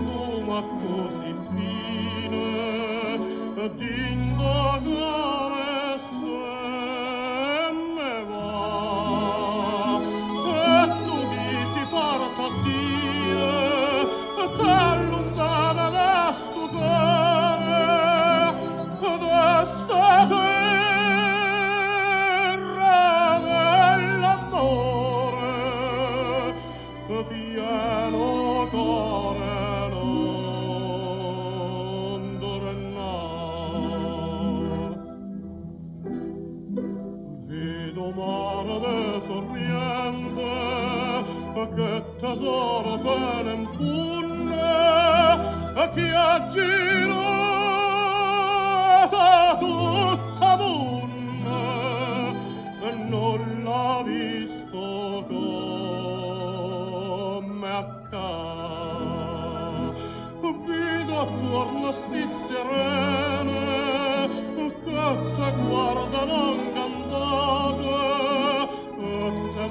profuma così fine d'indagare se me va e tu dici porta Dio che lontana da stupore d'esta terra dell'amore pieno cuore non tornar. Vedo mare de sorriente che tesoro se ne impunne che aggirata tutta bunne e non l'ha visto come accade. Vedo attorno sti serene che se guardano incantate e se